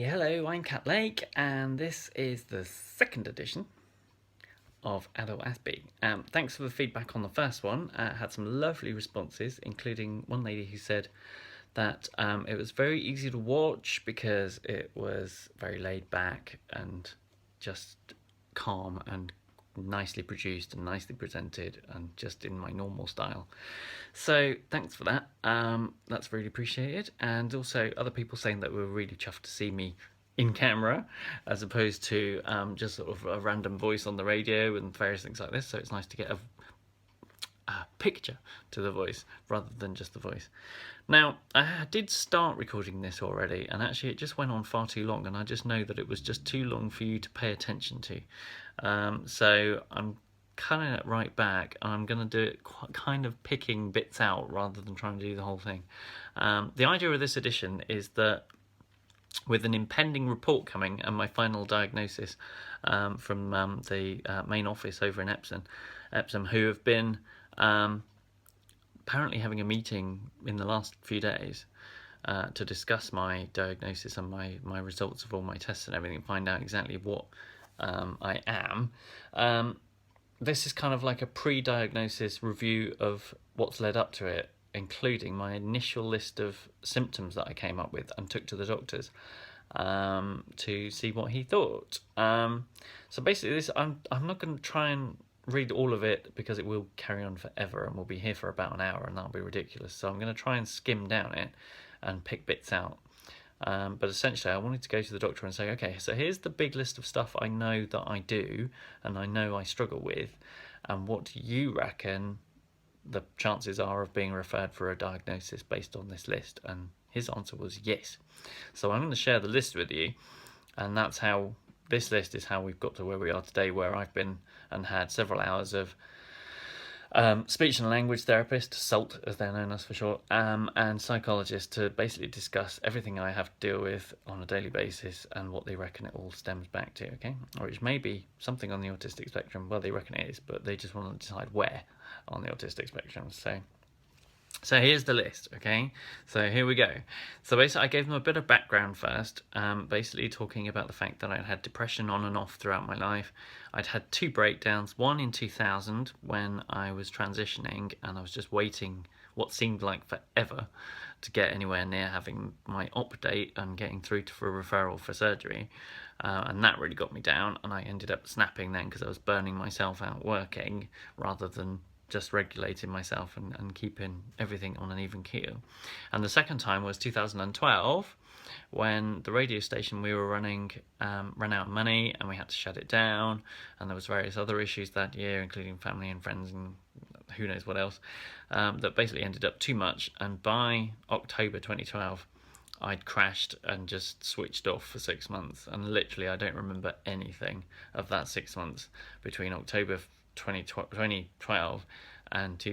Hello, I'm Cat Lake, and this is the second edition of Adult Aspie. Thanks for the feedback on the first one. Had some lovely responses, including one lady who said that it was very easy to watch because it was very laid back and just calm and nicely produced and nicely presented and just in my normal style. So thanks for that. That's really appreciated. And also other people saying that were really chuffed to see me in camera as opposed to just sort of a random voice on the radio and various things like this. So it's nice to get a picture to the voice rather than just the voice. Now, I did start recording this already, and actually it just went on far too long, and I just know that it was just too long for you to pay attention to. So I'm cutting it right back, and I'm going to do it kind of picking bits out rather than trying to do the whole thing. The idea of this edition is that with an impending report coming and my final diagnosis from the main office over in Epsom, who have been apparently having a meeting in the last few days to discuss my diagnosis and my results of all my tests and everything, find out exactly what I am. This is kind of like a pre-diagnosis review of what's led up to it, including my initial list of symptoms that I came up with and took to the doctors to see what he thought. So basically this, I'm not going to try and read all of it because it will carry on forever and we'll be here for about an hour and that'll be ridiculous. So I'm going to try and skim down it and pick bits out. But essentially I wanted to go to the doctor and say, okay, so here's the big list of stuff I know that I do and I know I struggle with, and what do you reckon the chances are of being referred for a diagnosis based on this list? And his answer was yes. So I'm going to share the list with you, and that's how this list is how we've got to where we are today, where I've been and had several hours of speech and language therapist, SALT as they're known as for short, and psychologist to basically discuss everything I have to deal with on a daily basis and what they reckon it all stems back to, okay? Or which may be something on the autistic spectrum. Well, they reckon it is, but they just want to decide where on the autistic spectrum. So here's the list, okay? So here we go. So basically I gave them a bit of background first, basically talking about the fact that I'd had depression on and off throughout my life. I'd had 2 breakdowns, one in 2000 when I was transitioning and I was just waiting what seemed like forever to get anywhere near having my op date and getting through for a referral for surgery. And that really got me down, and I ended up snapping then because I was burning myself out working rather than just regulating myself and keeping everything on an even keel. And the second time was 2012 when the radio station we were running ran out of money and we had to shut it down, and there was various other issues that year, including family and friends and who knows what else, that basically ended up too much. And by October 2012 I'd crashed and just switched off for 6 months, and literally I don't remember anything of that 6 months between October 2012 and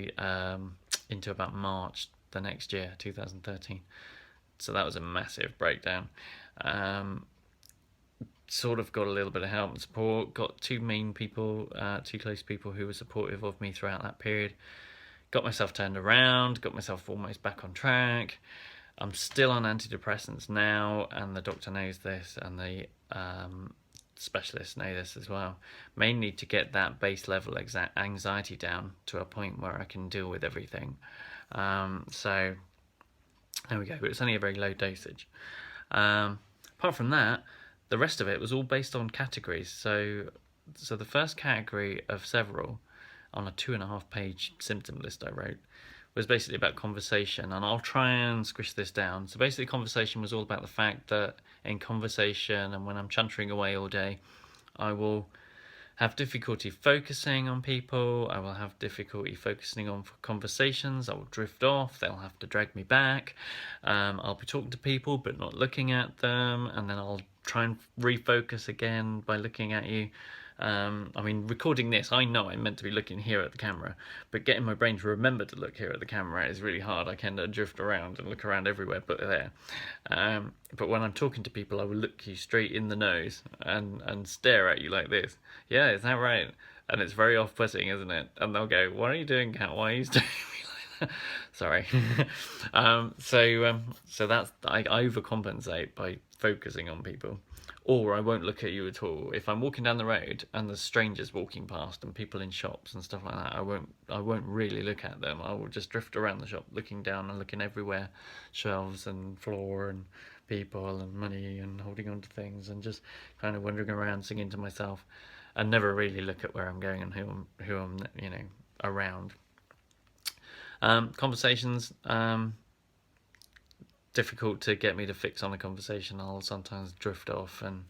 into about March the next year, 2013. So that was a massive breakdown. Sort of got a little bit of help and support, got 2 main people, 2 close people who were supportive of me throughout that period, got myself turned around, got myself almost back on track. I'm still on antidepressants now, and the doctor knows this, and the specialists know this as well, mainly to get that base level anxiety down to a point where I can deal with everything. So there we go, but it's only a very low dosage. Apart from that, the rest of it was all based on categories. So the first category of several on a 2.5-page symptom list I wrote was basically about conversation, and I'll try and squish this down. So basically conversation was all about the fact that in conversation and when I'm chuntering away all day, I will have difficulty focusing on people, I will have difficulty focusing on conversations, I will drift off, they'll have to drag me back, I'll be talking to people but not looking at them, and then I'll try and refocus again by looking at you. I mean, recording this, I know I'm meant to be looking here at the camera, but getting my brain to remember to look here at the camera is really hard. I kind of drift around and look around everywhere but there. But when I'm talking to people, I will look you straight in the nose and stare at you like this. Yeah, is that right? And it's very off-putting, isn't it? And they'll go, what are you doing, Kat? Why are you doing me like that? Sorry. So that's, I overcompensate by focusing on people. Or I won't look at you at all. If I'm walking down the road and there's strangers walking past and people in shops and stuff like that, I won't really look at them. I will just drift around the shop, looking down and looking everywhere, shelves and floor and people and money and holding on to things, and just kind of wandering around singing to myself, and never really look at where I'm going and who I'm around. Conversations, difficult to get me to fix on a conversation. I'll sometimes drift off and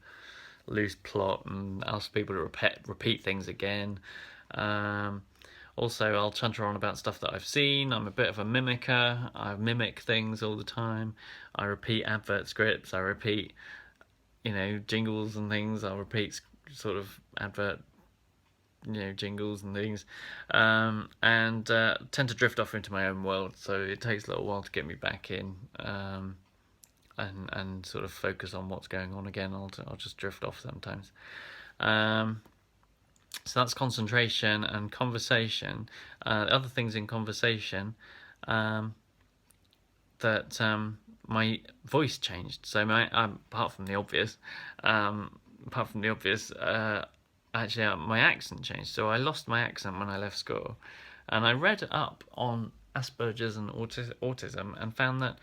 lose plot and ask people to repeat things again. Also, I'll chunter on about stuff that I've seen. I'm a bit of a mimicker. I mimic things all the time. I repeat advert scripts. I repeat, jingles and things. I'll repeat sort of advert, jingles and things, and tend to drift off into my own world. So it takes a little while to get me back in, and sort of focus on what's going on again. I'll just drift off sometimes. So that's concentration and conversation. Other things in conversation, that my voice changed. So apart from the obvious, actually my accent changed. So I lost my accent when I left school, and I read up on Asperger's and autism and found that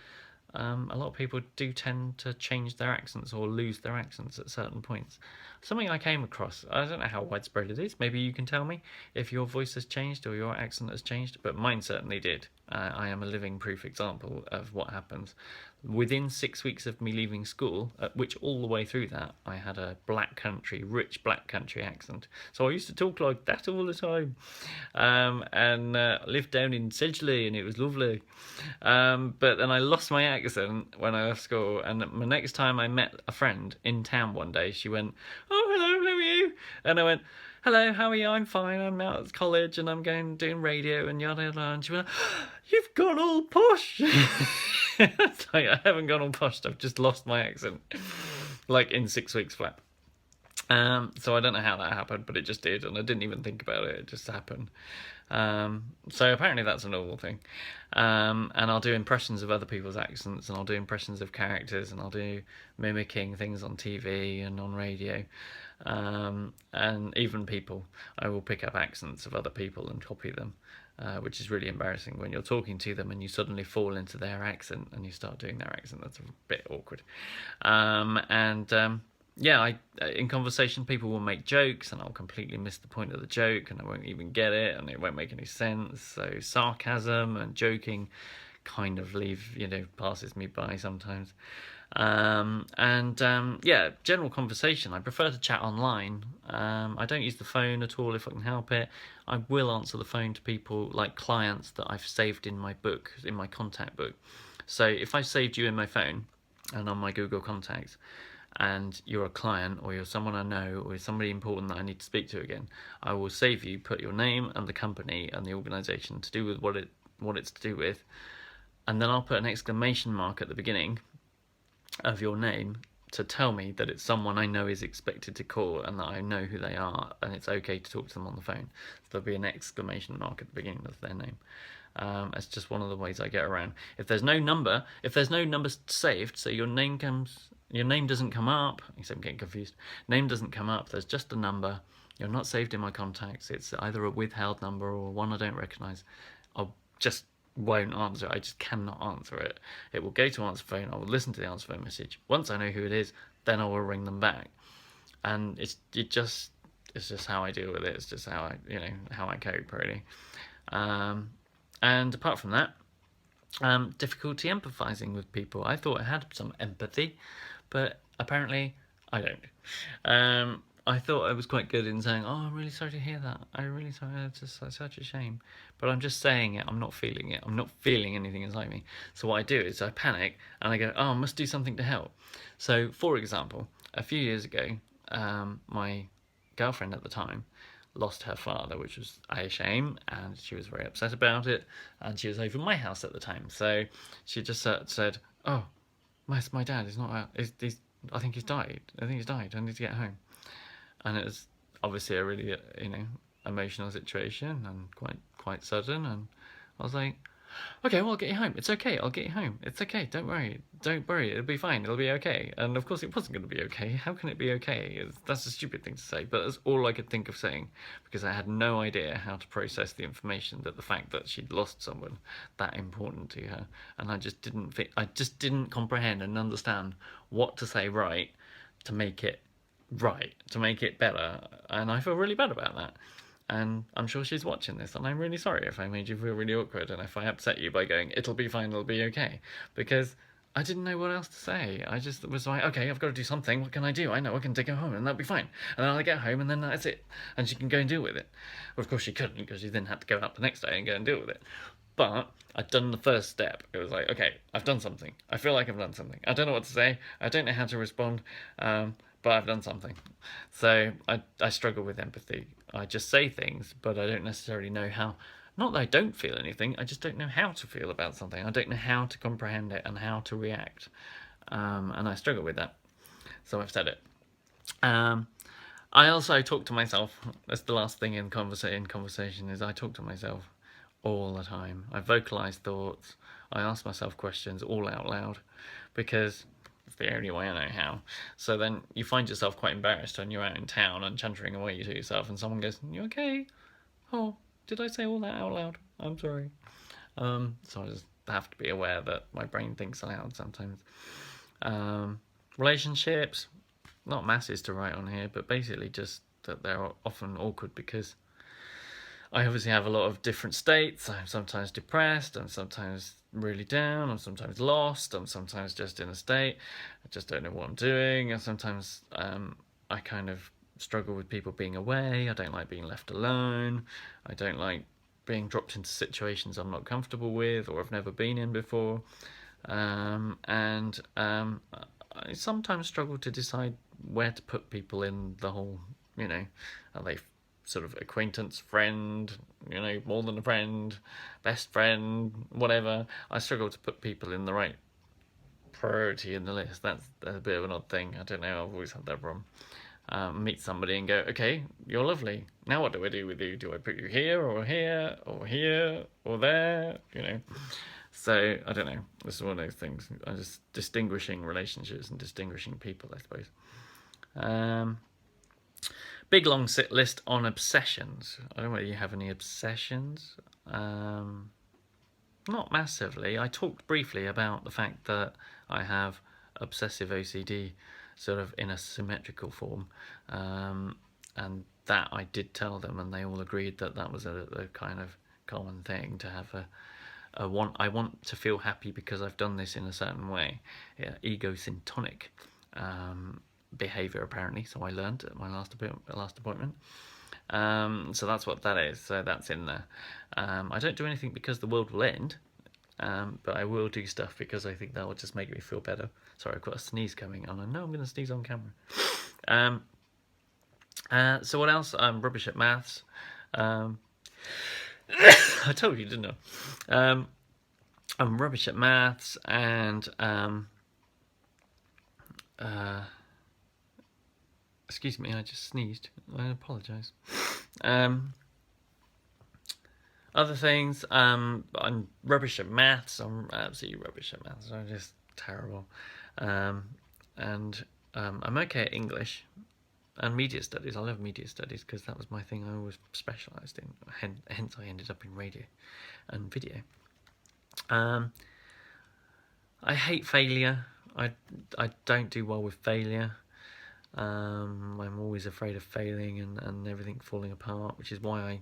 a lot of people do tend to change their accents or lose their accents at certain points. Something I came across, I don't know how widespread it is, maybe you can tell me if your voice has changed or your accent has changed, but mine certainly did. I am a living proof example of what happens. Within 6 weeks of me leaving school, which all the way through that, I had a rich black country accent. So I used to talk like that all the time, and lived down in Sedgley, and it was lovely. But then I lost my accent when I left school, and the next time I met a friend in town one day, she went, "Oh, hello, how are you?" And I went, "Hello, how are you? I'm fine. I'm out at college and I'm doing radio and yada yada." And she went, "You've gone all posh." It's like, I haven't gone all posh. I've just lost my accent, like in 6 weeks flat. So I don't know how that happened, but it just did, and I didn't even think about it. It just happened. So apparently that's a normal thing. And I'll do impressions of other people's accents, and I'll do impressions of characters, and I'll do mimicking things on TV and on radio. And even people, I will pick up accents of other people and copy them, which is really embarrassing when you're talking to them and you suddenly fall into their accent and you start doing their accent. That's a bit awkward. In conversation, people will make jokes and I'll completely miss the point of the joke and I won't even get it and it won't make any sense. So sarcasm and joking kind of passes me by sometimes. General conversation. I prefer to chat online. I don't use the phone at all if I can help it. I will answer the phone to people like clients that I've saved in my book, in my contact book. So if I saved you in my phone and on my Google contacts, and you're a client or you're someone I know or somebody important that I need to speak to again, I will save you, put your name and the company and the organisation to do with what it's to do with, and then I'll put an exclamation mark at the beginning of your name to tell me that it's someone I know is expected to call and that I know who they are and it's okay to talk to them on the phone. So there'll be an exclamation mark at the beginning of their name. It's just one of the ways I get around. If there's no number saved, so your name doesn't come up, except I'm getting confused. Name doesn't come up, there's just a number. You're not saved in my contacts. It's either a withheld number or one I don't recognise. I just won't answer it. I just cannot answer it. It will go to answer phone. I will listen to the answer phone message. Once I know who it is, then I will ring them back. And it's just how I deal with it. It's just how I cope, really. And apart from that, difficulty empathising with people. I thought I had some empathy, but apparently I don't. I thought I was quite good in saying, "Oh, I'm really sorry to hear that. I'm really sorry. It's just such a shame." But I'm just saying it. I'm not feeling it. I'm not feeling anything inside me. So what I do is I panic and I go, "Oh, I must do something to help." So, for example, a few years ago, my girlfriend at the time lost her father, which was a shame, and she was very upset about it. And she was over my house at the time, so she just said, "Oh, my dad is not out. I think he's died. I need to get home." And it was obviously a really emotional situation and quite sudden, and I was like, okay, well, I'll get you home. It's okay, I'll get you home. It's okay, don't worry. Don't worry, it'll be fine, it'll be okay. And of course it wasn't going to be okay. How can it be okay? That's a stupid thing to say, but that's all I could think of saying, because I had no idea how to process the information, that the fact that she'd lost someone that important to her, and I just didn't comprehend and understand what to say right to make it right, to make it better, and I feel really bad about that. And I'm sure she's watching this, and I'm really sorry if I made you feel really awkward and if I upset you by going, it'll be fine, it'll be okay. Because I didn't know what else to say. I just was like, okay, I've got to do something. What can I do? I know I can take her home and that'll be fine. And then I get home and then that's it. And she can go and deal with it. Well, of course she couldn't, because she then had to go out the next day and go and deal with it. But I'd done the first step. It was like, okay, I've done something. I feel like I've done something. I don't know what to say. I don't know how to respond. But I've done something. So I struggle with empathy. I just say things, but I don't necessarily know how. Not that I don't feel anything, I just don't know how to feel about something. I don't know how to comprehend it and how to react. And I struggle with that. So I've said it. I also talk to myself. That's the last thing in conversation is I talk to myself all the time. I vocalize thoughts. I ask myself questions all out loud, because it's the only way I know how. So then you find yourself quite embarrassed when you're out in town and chuntering away to yourself, and someone goes, "You okay? Oh, did I say all that out loud? I'm sorry." So I just have to be aware that my brain thinks aloud sometimes. Relationships, not masses to write on here, but basically just that they're often awkward because I obviously have a lot of different states. I'm sometimes depressed, I'm sometimes really down, I'm sometimes lost, I'm sometimes just in a state, I just don't know what I'm doing, and sometimes I kind of struggle with people being away. I don't like being left alone, I don't like being dropped into situations I'm not comfortable with or I've never been in before, and I sometimes struggle to decide where to put people in the whole, are they sort of acquaintance, friend, more than a friend, best friend, whatever. I struggle to put people in the right priority in the list. That's a bit of an odd thing. I don't know, I've always had that problem. Meet somebody and go, okay, you're lovely. Now what do I do with you? Do I put you here or here or here or there? So I don't know. This is one of those things. I'm just distinguishing relationships and distinguishing people, I suppose. Big long list on obsessions. I don't know whether you have any obsessions. Not massively. I talked briefly about the fact that I have obsessive OCD sort of in a symmetrical form. And that I did tell them, and they all agreed that that was a kind of common thing to have I want to feel happy because I've done this in a certain way. Yeah, egosyntonic behavior apparently, so I learned at my last appointment. So that's what that is, so that's in there. I don't do anything because the world will end, but I will do stuff because I think that will just make me feel better. Sorry, I've got a sneeze coming on. I know I'm going to sneeze on camera. So what else? I'm rubbish at maths. I told you, didn't I? I'm rubbish at maths, and excuse me, I just sneezed. I apologise. Other things, I'm rubbish at maths. I'm absolutely rubbish at maths. I'm just terrible. And I'm okay at English and media studies. I love media studies because that was my thing I always specialised in. Hence I ended up in radio and video. I hate failure. I don't do well with failure. I'm always afraid of failing and everything falling apart, which is why I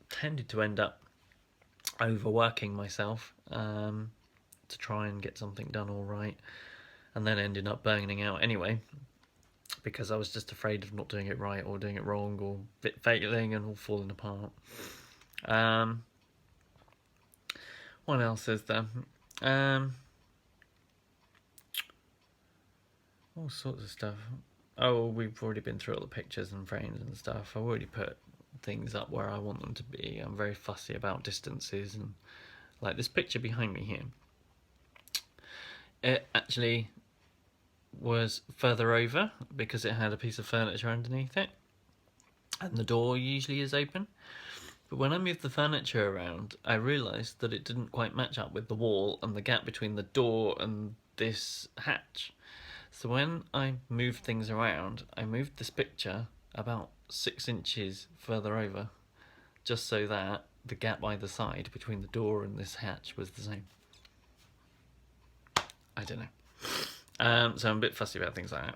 tended to end up overworking myself to try and get something done all right, and then ended up burning out anyway, because I was just afraid of not doing it right or doing it wrong or failing and all falling apart. What else is there? All sorts of stuff. Oh, we've already been through all the pictures and frames and stuff. I've already put things up where I want them to be. I'm very fussy about distances, and like this picture behind me here, it actually was further over because it had a piece of furniture underneath it, and the door usually is open. But when I moved the furniture around, I realised that it didn't quite match up with the wall and the gap between the door and this hatch. So when I moved things around, I moved this picture about 6 inches further over, just so that the gap either side between the door and this hatch was the same. I don't know. So I'm a bit fussy about things like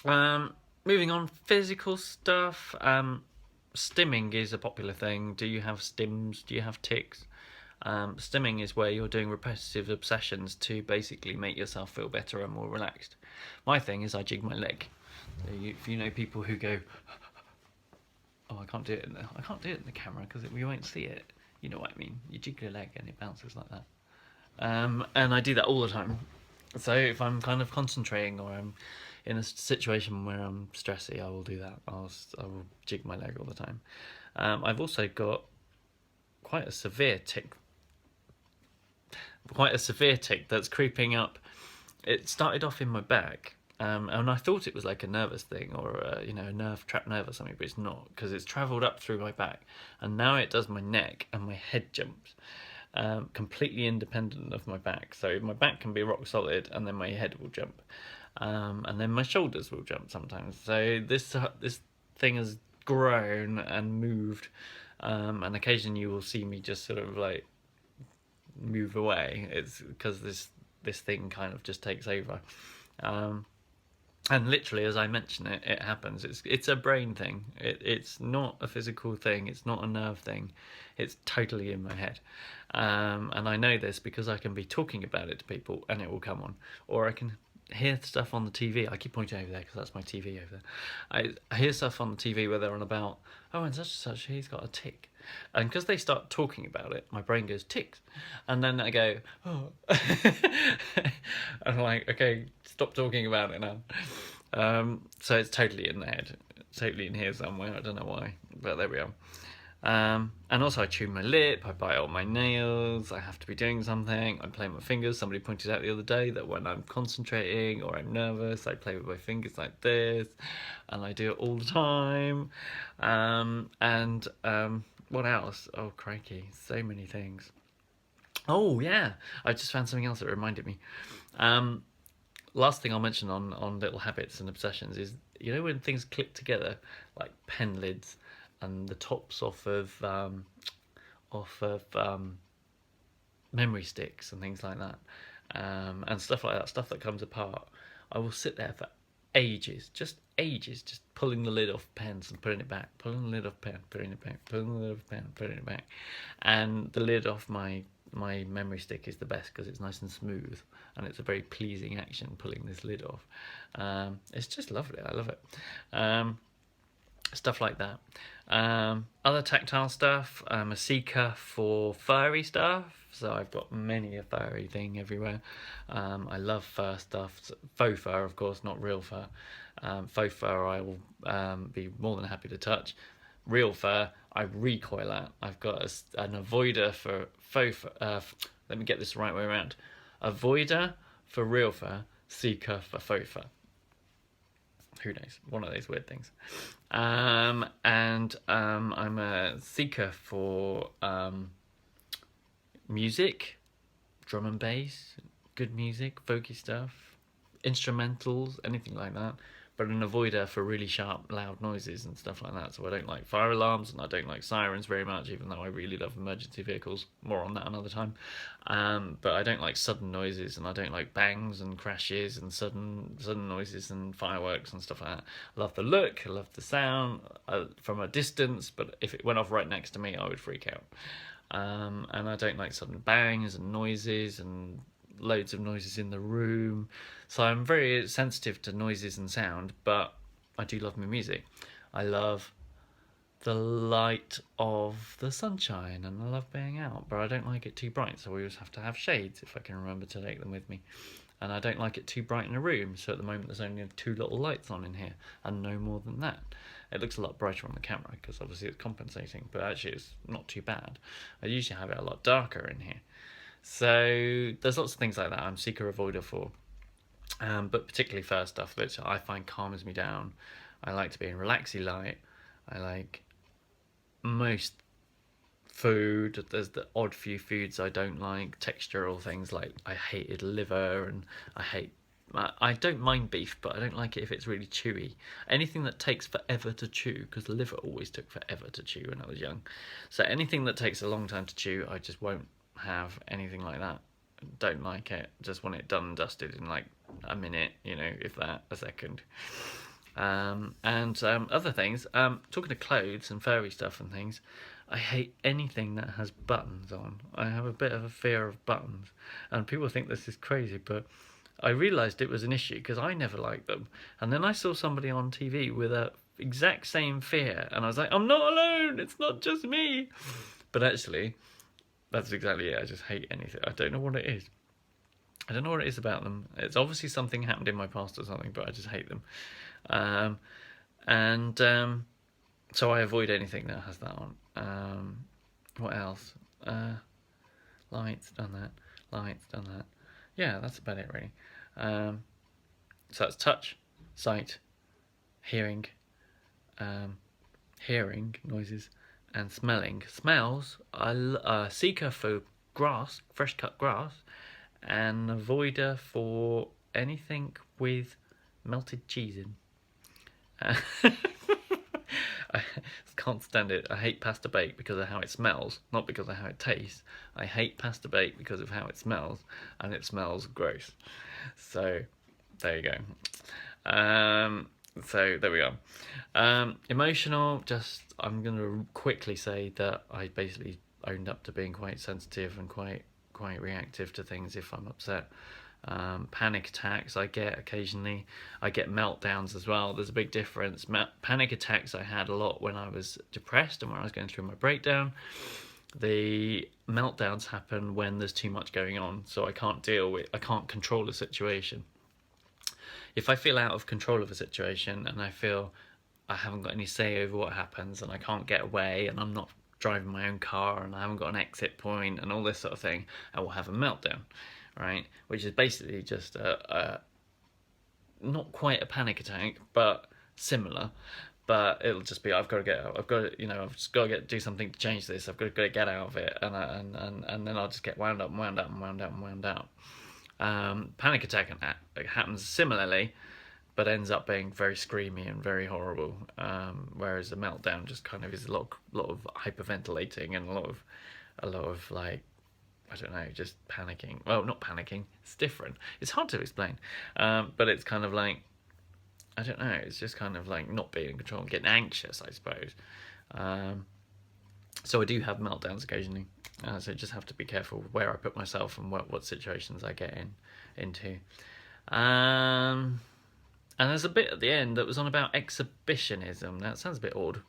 that. Moving on, physical stuff. Stimming is a popular thing. Do you have stims? Do you have tics? Stimming is where you're doing repetitive obsessions to basically make yourself feel better and more relaxed. My thing is I jig my leg. So if you know people who go, oh, I can't do it in the camera because we won't see it. You know what I mean? You jig your leg and it bounces like that. And I do that all the time. So if I'm kind of concentrating or I'm in a situation where I'm stressy, I will do that. I will jig my leg all the time. I've also got quite a severe tic that's creeping up. It started off in my back, and I thought it was like a nervous thing or a trapped nerve or something, but it's not, because it's travelled up through my back, and now it does my neck and my head jumps, completely independent of my back. So my back can be rock solid, and then my head will jump, and then my shoulders will jump sometimes. So this thing has grown and moved, and occasionally you will see me just sort of like move away. It's because this thing kind of just takes over, and literally as I mention it, it happens. It's a brain thing. It's not a physical thing. It's not a nerve thing. It's totally in my head, and I know this because I can be talking about it to people and it will come on, or I can hear stuff on the TV. I keep pointing over there because that's my TV over there. I hear stuff on the TV where they're on about, oh, and such, he's got a tic. And because they start talking about it, my brain goes tics. And then I go, oh. I'm like, okay, stop talking about it now. So it's totally in the head. Totally in here somewhere. I don't know why, but there we are. And also I chew my lip, I bite all my nails, I have to be doing something, I play with my fingers. Somebody pointed out the other day that when I'm concentrating or I'm nervous, I play with my fingers like this, and I do it all the time. What else? Oh, crikey, so many things. Oh, yeah, I just found something else that reminded me. Last thing I'll mention on little habits and obsessions is, when things click together, like pen lids and the tops off of memory sticks and things like that, and stuff like that, stuff that comes apart. I will sit there for ages, just pulling the lid off pens and putting it back, pulling the lid off pen, putting it back, pulling the lid off pen, putting it back, and the lid off my memory stick is the best because it's nice and smooth, and it's a very pleasing action pulling this lid off. It's just lovely. I love it. Stuff like that. Other tactile stuff. I'm a seeker for furry stuff, so I've got many a furry thing everywhere. I love fur stuff. Faux fur, of course, not real fur. Faux fur I will be more than happy to touch. Real fur, I recoil at. I've got an avoider for faux fur. Let me get this the right way around. Avoider for real fur, seeker for faux fur. Who knows? One of those weird things. I'm a seeker for music, drum and bass, good music, folky stuff, instrumentals, anything like that. But an avoider for really sharp, loud noises and stuff like that. So I don't like fire alarms and I don't like sirens very much, even though I really love emergency vehicles. More on that another time. But I don't like sudden noises, and I don't like bangs and crashes and sudden noises and fireworks and stuff like that. I love the look, I love the sound from a distance, but if it went off right next to me, I would freak out. And I don't like sudden bangs and noises and loads of noises in the room. So I'm very sensitive to noises and sound, but I do love my music. I love the light of the sunshine and I love being out, but I don't like it too bright, so we always have to have shades if I can remember to take them with me. And I don't like it too bright in a room, so at the moment there's only 2 little lights on in here and no more than that. It looks a lot brighter on the camera because obviously it's compensating, but actually it's not too bad. I usually have it a lot darker in here. So there's lots of things like that I'm seeker avoider for, but particularly fur stuff that I find calms me down. I like to be in relaxy light. I like most food. There's the odd few foods I don't like. Textural things, like I hated liver, and I don't mind beef, but I don't like it if it's really chewy. Anything that takes forever to chew, because liver always took forever to chew when I was young. So anything that takes a long time to chew, I just won't have anything like that. Don't like it. Just want it done and dusted in like a minute, if that, a second. And other things, talking to clothes and furry stuff and things, I hate anything that has buttons on. I have a bit of a fear of buttons, and people think this is crazy, but I realised it was an issue because I never liked them. And then I saw somebody on TV with a exact same fear, and I was like, I'm not alone, it's not just me. But actually, that's exactly it. I just hate anything. I don't know what it is. I don't know what it is about them. It's obviously something happened in my past or something, but I just hate them. So I avoid anything that has that on. What else? Lights, done that. Lights, done that. Yeah, that's about it really. So that's touch, sight, hearing, hearing noises, and smelling. Smells, a seeker for grass, fresh cut grass, and avoider for anything with melted cheese in. I can't stand it. I hate pasta bake because of how it smells, not because of how it tastes. I hate pasta bake because of how it smells, and it smells gross. So there you go. So there we go. Emotional, just I'm going to quickly say that I basically owned up to being quite sensitive and quite reactive to things if I'm upset. Panic attacks I get occasionally. I get meltdowns as well. There's a big difference. Panic attacks I had a lot when I was depressed and when I was going through my breakdown. The meltdowns happen when there's too much going on, so I can't control the situation. If I feel out of control of a situation and I feel I haven't got any say over what happens and I can't get away and I'm not driving my own car and I haven't got an exit point and all this sort of thing, I will have a meltdown, right? Which is basically just not quite a panic attack, but similar. But it'll just be, I've got to get out. I've just got to do something to change this. I've got to get out of it, and then I'll just get wound up and wound up and wound up and wound out. Panic attack happens similarly, but ends up being very screamy and very horrible. Whereas the meltdown just kind of is a lot of hyperventilating and a lot of like, I don't know, just panicking. Well, not panicking. It's different. It's hard to explain, but it's kind of like, I don't know. It's just kind of like not being in control and getting anxious, I suppose. So I do have meltdowns occasionally. So I just have to be careful where I put myself and what situations I get into. And there's a bit at the end that was on about exhibitionism. Now, it sounds a bit odd,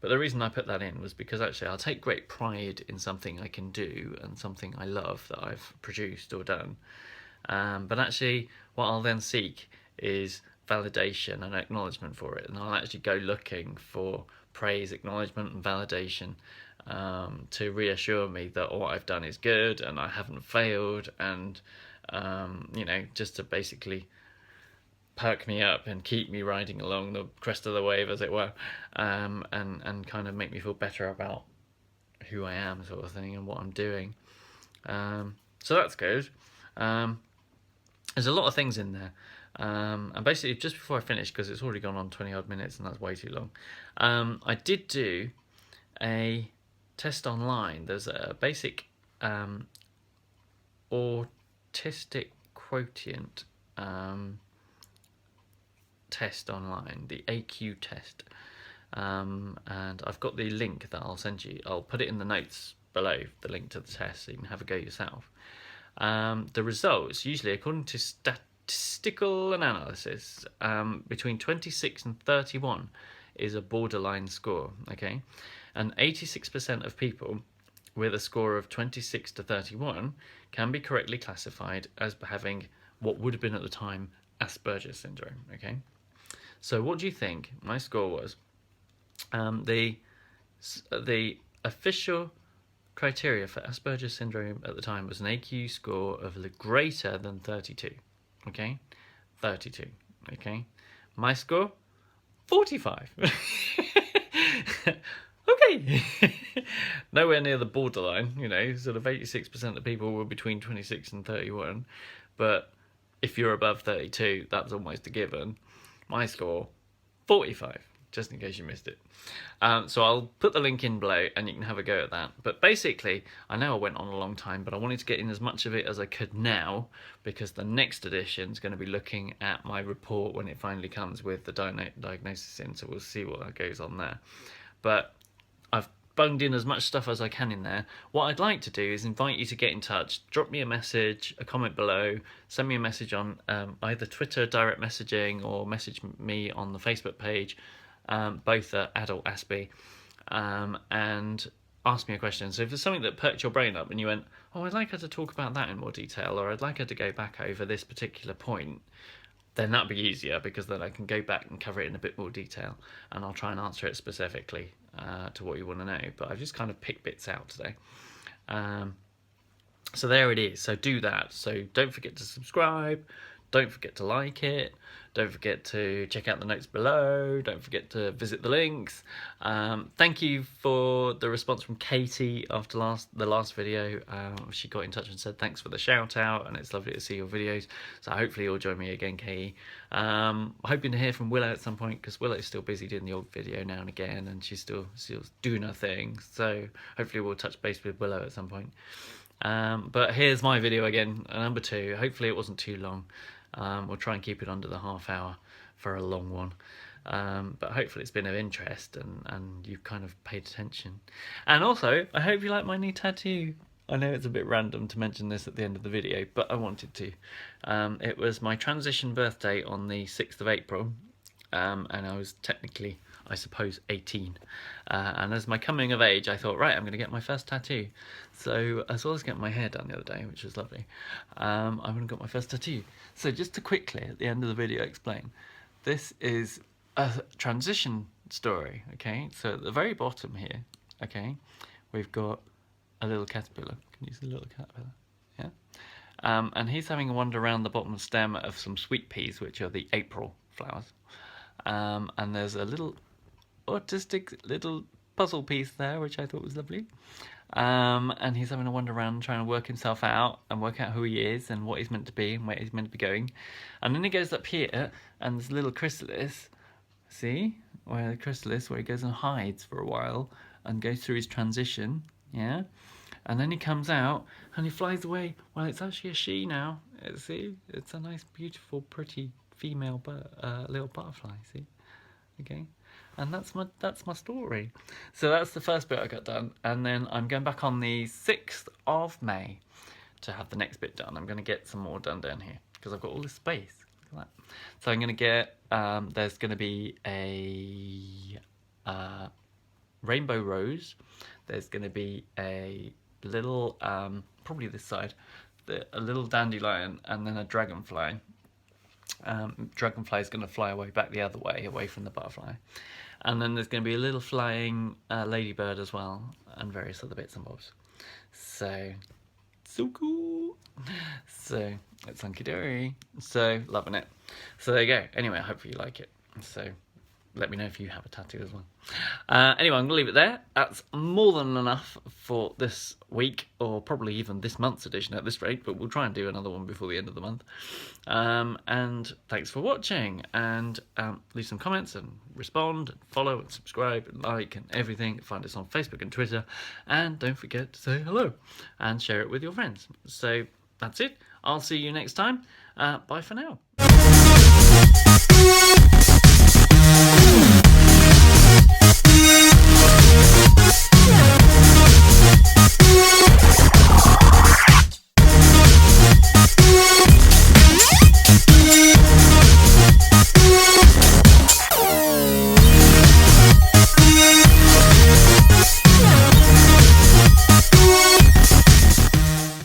but the reason I put that in was because actually I'll take great pride in something I can do and something I love that I've produced or done. But actually what I'll then seek is validation and acknowledgement for it, and I'll actually go looking for praise, acknowledgement and validation to reassure me that what I've done is good and I haven't failed, and just to basically perk me up and keep me riding along the crest of the wave, as it were, and kind of make me feel better about who I am, sort of thing, and what I'm doing. So that's good. There's a lot of things in there. And basically, just before I finish, because it's already gone on 20 odd minutes and that's way too long, I did do a test online. There's a basic Autistic Quotient test online, the AQ test, and I've got the link that I'll send you. I'll put it in the notes below, the link to the test, so you can have a go yourself. The results, usually according to statistical analysis, between 26 and 31 is a borderline score, okay? And 86% of people with a score of 26 to 31 can be correctly classified as having what would have been at the time Asperger's syndrome, okay? So what do you think my score was? The official criteria for Asperger's syndrome at the time was an AQ score of greater than 32, okay? 32, okay? My score, 45. Okay. Nowhere near the borderline, you know, sort of 86% of people were between 26 and 31. But if you're above 32, that's almost a given. My score, 45, just in case you missed it. So I'll put the link in below and you can have a go at that. But basically, I know I went on a long time, but I wanted to get in as much of it as I could now, because the next edition is going to be looking at my report when it finally comes with the diagnosis in, so we'll see what goes on there. But I've bunged in as much stuff as I can in there. What I'd like to do is invite you to get in touch, drop me a message, a comment below, send me a message on either Twitter direct messaging or message me on the Facebook page, both at Adult Aspie, and ask me a question. So if there's something that perked your brain up and you went, oh, I'd like her to talk about that in more detail, or I'd like her to go back over this particular point, then that'd be easier, because then I can go back and cover it in a bit more detail, and I'll try and answer it specifically to what you want to know. But I've just kind of picked bits out today. So there it is. So do that. So don't forget to subscribe. Don't forget to like it. Don't forget to check out the notes below. Don't forget to visit the links. Thank you for the response from Katie after the last video. She got in touch and said thanks for the shout out, and it's lovely to see your videos. So hopefully you'll join me again, Katie. Hoping to hear from Willow at some point, because Willow's still busy doing the old video now and again, and she's still doing her thing. So hopefully we'll touch base with Willow at some point. But here's my video again, number 2. Hopefully it wasn't too long. We'll try and keep it under the half hour for a long one. But hopefully it's been of interest and you've kind of paid attention. And also, I hope you like my new tattoo. I know it's a bit random to mention this at the end of the video, but I wanted to. It was my transition birthday on the 6th of April, and I was technically, I suppose, 18. And as my coming of age, I thought, right, I'm going to get my first tattoo. So as well as getting my hair done the other day, which was lovely, I went and got my first tattoo. So just to quickly, at the end of the video, explain, this is a transition story, okay? So at the very bottom here, okay, we've got a little caterpillar. Can you see the little caterpillar? Yeah. And he's having a wander around the bottom stem of some sweet peas, which are the April flowers. And there's a little autistic little puzzle piece there, which I thought was lovely. And he's having a wander around trying to work himself out and work out who he is and what he's meant to be and where he's meant to be going. And then he goes up here and there's a little chrysalis, see, where the chrysalis, where he goes and hides for a while and goes through his transition, yeah. And then he comes out and he flies away. Well, it's actually a she now. See, it's a nice, beautiful, pretty female little butterfly. See, okay. And that's my story. So that's the first bit I got done, and then I'm going back on the 6th of May to have the next bit done. I'm going to get some more done down here because I've got all this space. Look at that. So I'm going to get there's going to be a rainbow rose. There's going to be a little probably this side, a little dandelion, and then a dragonfly. Dragonfly is going to fly away back the other way, away from the butterfly. And then there's going to be a little flying ladybird as well, and various other bits and bobs. So cool. So it's hunky-dory. So loving it. So there you go. Anyway, I hope you like it. So let me know if you have a tattoo as well. Anyway, I'm going to leave it there. That's more than enough for this week, or probably even this month's edition at this rate, but we'll try and do another one before the end of the month. And thanks for watching, and leave some comments and respond and follow and subscribe and like and everything. Find us on Facebook and Twitter, and don't forget to say hello and share it with your friends. So that's it. I'll see you next time. Bye for now.